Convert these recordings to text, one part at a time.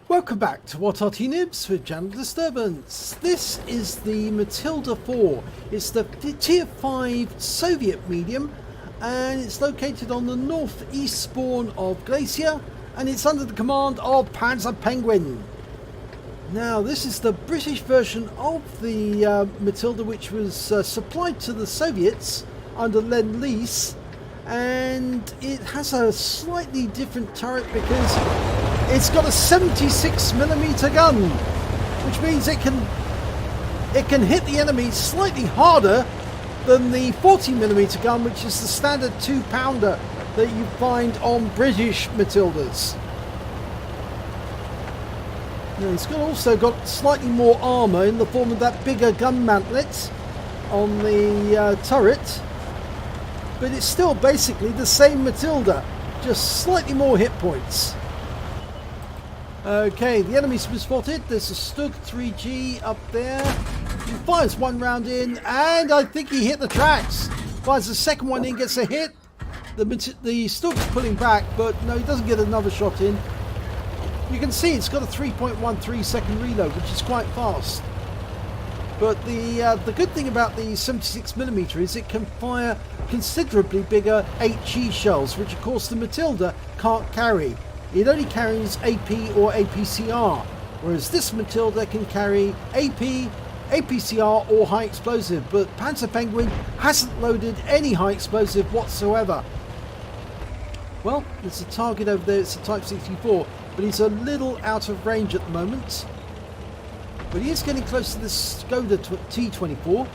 Welcome back to What Arty Noobs with Channel Disturbance. This is the Matilda IV. It's the Tier 5 Soviet medium and it's located on the northeast spawn of Glacier and it's under the command of Panzerpenguin. Now this is the British version of the Matilda, which was supplied to the Soviets under Lend-Lease, and it has a slightly different turret because it's got a 76mm gun, which means it can hit the enemy slightly harder than the 40mm gun, which is the standard 2-pounder that you find on British Matildas. Now, it's also got slightly more armour in the form of that bigger gun mantlet on the turret, but it's still basically the same Matilda, just slightly more hit points. Okay, the enemy's been spotted. There's a Stug 3G up there. He fires one round in, and I think he hit the tracks. Fires the second one in, gets a hit. The Stug's pulling back, but no, he doesn't get another shot in. You can see it's got a 3.13 second reload, which is quite fast. But the good thing about the 76mm is it can fire considerably bigger HE shells, which of course the Matilda can't carry. It only carries AP or APCR, whereas this Matilda can carry AP, APCR or high explosive, but Panzerpenguin hasn't loaded any high explosive whatsoever. Well, there's a target over there, it's a Type 64, but he's a little out of range at the moment. But he is getting close to this Skoda T24.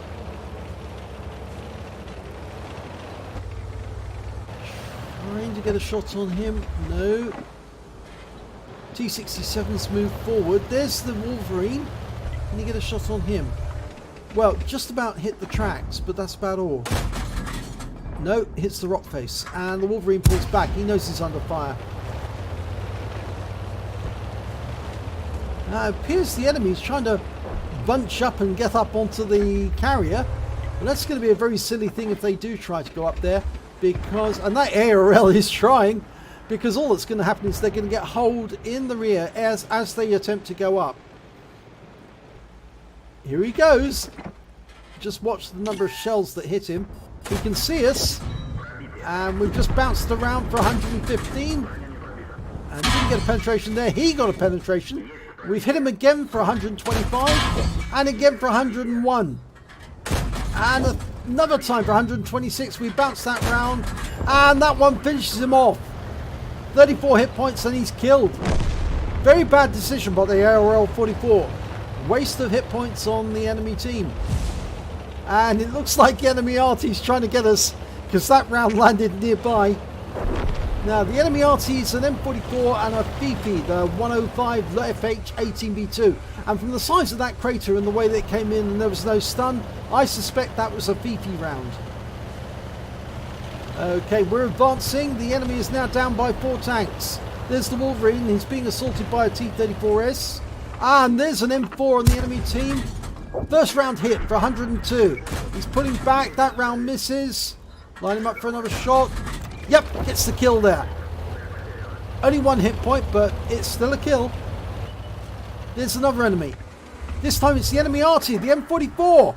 Trying to get a shot on him, no. T67's moved forward. There's the Wolverine. Can you get a shot on him? Well, just about hit the tracks, but that's about all. No, hits the rock face, and the Wolverine pulls back. He knows he's under fire. Now it appears the enemy is trying to bunch up and get up onto the carrier, but that's going to be a very silly thing if they do try to go up there, because, and that ARL is trying, because all that's going to happen is they're going to get holed in the rear as they attempt to go up. Here he goes. Just watch the number of shells that hit him. He can see us, and we've just bounced around for 115 and didn't get a penetration there. He got a penetration. We've hit him again for 125 and again for 101 and another time for 126. We bounced that round and that one finishes him off. 34 hit points and he's killed. Very bad decision by the ARL 44. Waste of hit points on the enemy team. And it looks like enemy Arty's trying to get us, because that round landed nearby. Now the enemy Arty is an M44 and a Fifi, the 105 FH-18B2. And from the size of that crater and the way that it came in and there was no stun, I suspect that was a Fifi round. Okay, we're advancing. The enemy is now down by 4 tanks. There's the Wolverine. He's being assaulted by a T-34S. And there's an M4 on the enemy team. First round hit for 102. He's pulling back. That round misses. Line him up for another shot. Yep, gets the kill there. Only 1 hit point, but it's still a kill. There's another enemy. This time it's the enemy Arty, the M44.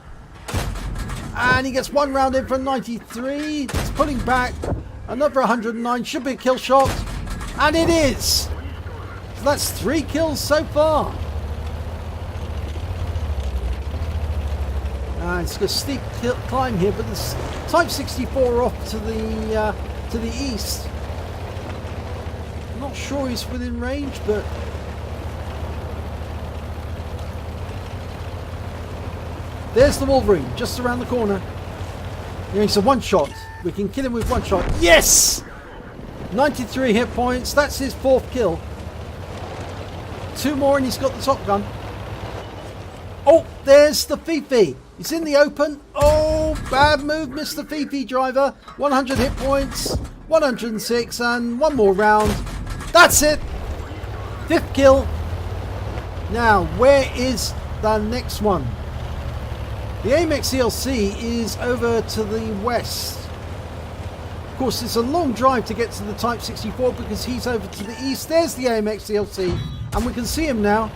And he gets 1 round in for 93. He's pulling back. Another 109. Should be a kill shot. And it is. So that's 3 kills so far. It's a steep climb here, but this Type 64 off to the east. I'm not sure he's within range, but there's the Wolverine just around the corner. Yeah, it's a 1 shot. We can kill him with 1 shot. Yes! 93 hit points. That's his 4th kill. 2 more and he's got the Top Gun. Oh, there's the Fifi. He's in the open. Oh, bad move, Mr. Fifi driver. 100 hit points, 106, and 1 more round. That's it. 5th kill. Now, where is the next one? The AMX ELC is over to the west. Of course, it's a long drive to get to the Type 64 because he's over to the east. There's the AMX DLC And we can see him now.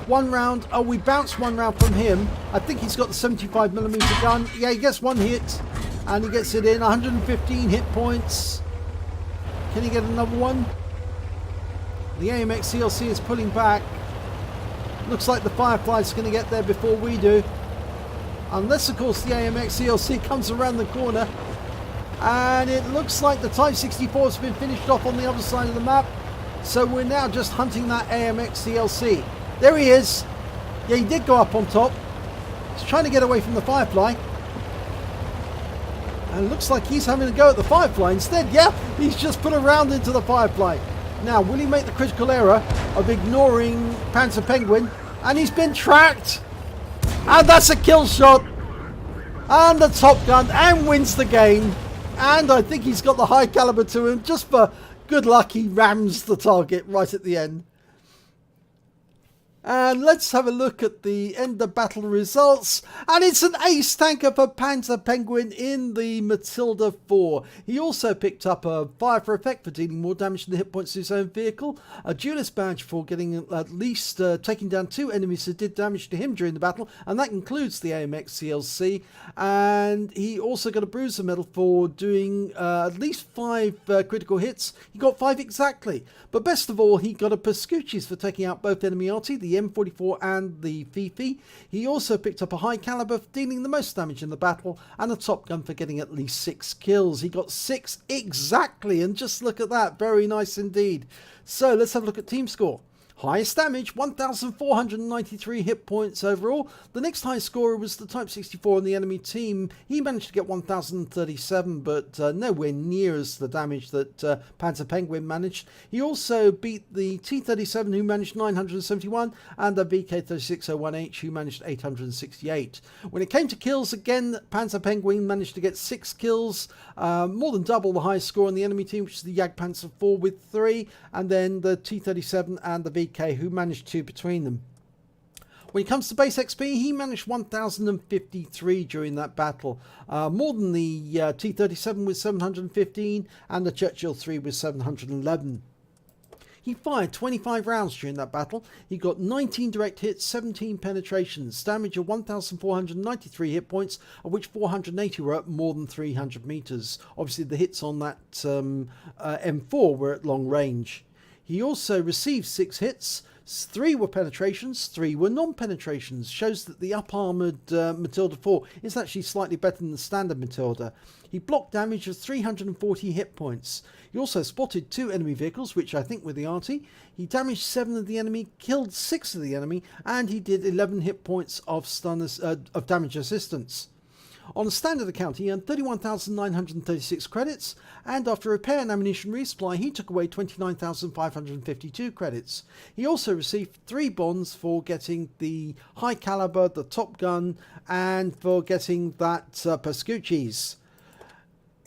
One round. Oh, we bounced one round from him. I think he's got the 75mm gun. Yeah, he gets one hit. And he gets it in. 115 hit points. Can he get another one? The AMX CLC is pulling back. Looks like the Firefly's going to get there before we do. Unless, of course, the AMX CLC comes around the corner. And it looks like the Type 64 has been finished off on the other side of the map. So we're now just hunting that AMX CLC. There he is. Yeah, he did go up on top. He's trying to get away from the Firefly. And it looks like he's having a go at the Firefly instead. Yeah, he's just put a round into the Firefly. Now, will he make the critical error of ignoring Panzerpenguin? And he's been tracked. And that's a kill shot. And the Top Gun, and wins the game. And I think he's got the high caliber to him. Just for good luck, he rams the target right at the end. And let's have a look at the end of battle results. And it's an ace tanker for Panzerpenguin in the Matilda IV. He also picked up a fire for effect for dealing more damage to the hit points to his own vehicle, a duelist badge for getting at least taking down 2 enemies who did damage to him during the battle, and that includes the AMX CLC. And he also got a bruiser medal for doing at least 5 critical hits. He got 5 exactly. But best of all, he got a Pascucci's for taking out both enemy Arty, the M44 and the Fifi. He also picked up a high caliber for dealing the most damage in the battle, and a Top Gun for getting at least 6 kills. He got 6 exactly, and just look at that, very nice indeed. So let's have a look at team score. Highest damage, 1,493 hit points overall. The next highest scorer was the Type 64 on the enemy team. He managed to get 1,037, but nowhere near as the damage that Panzerpenguin managed. He also beat the T-37, who managed 971, and the VK-3601H, who managed 868. When it came to kills, again, Panzerpenguin managed to get 6 kills, more than double the highest score on the enemy team, which is the Jagdpanzer IV with 3, and then the T-37 and the VK, who managed 2 between them. When it comes to base XP, he managed 1,053 during that battle, more than the T-37 with 715 and the Churchill 3 with 711. He fired 25 rounds during that battle. He got 19 direct hits, 17 penetrations, damage of 1,493 hit points, of which 480 were at more than 300 meters. Obviously, the hits on that M4 were at long range. He also received 6 hits, 3 were penetrations, 3 were non-penetrations. Shows that the up-armoured Matilda IV is actually slightly better than the standard Matilda. He blocked damage of 340 hit points. He also spotted 2 enemy vehicles, which I think were the Arty. He damaged 7 of the enemy, killed 6 of the enemy, and he did 11 hit points of damage assistance. On a standard account, he earned 31,936 credits, and after repair and ammunition resupply, he took away 29,552 credits. He also received 3 bonds for getting the high caliber, the Top Gun, and for getting that Pascucci's.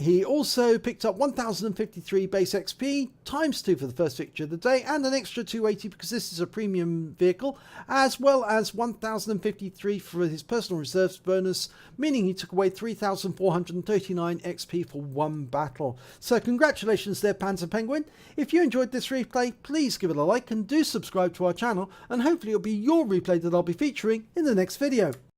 He also picked up 1,053 base XP, ×2 for the first victory of the day, and an extra 280 because this is a premium vehicle, as well as 1,053 for his personal reserves bonus, meaning he took away 3,439 XP for 1 battle. So congratulations there, Panzerpenguin. If you enjoyed this replay, please give it a like and do subscribe to our channel, and hopefully it'll be your replay that I'll be featuring in the next video.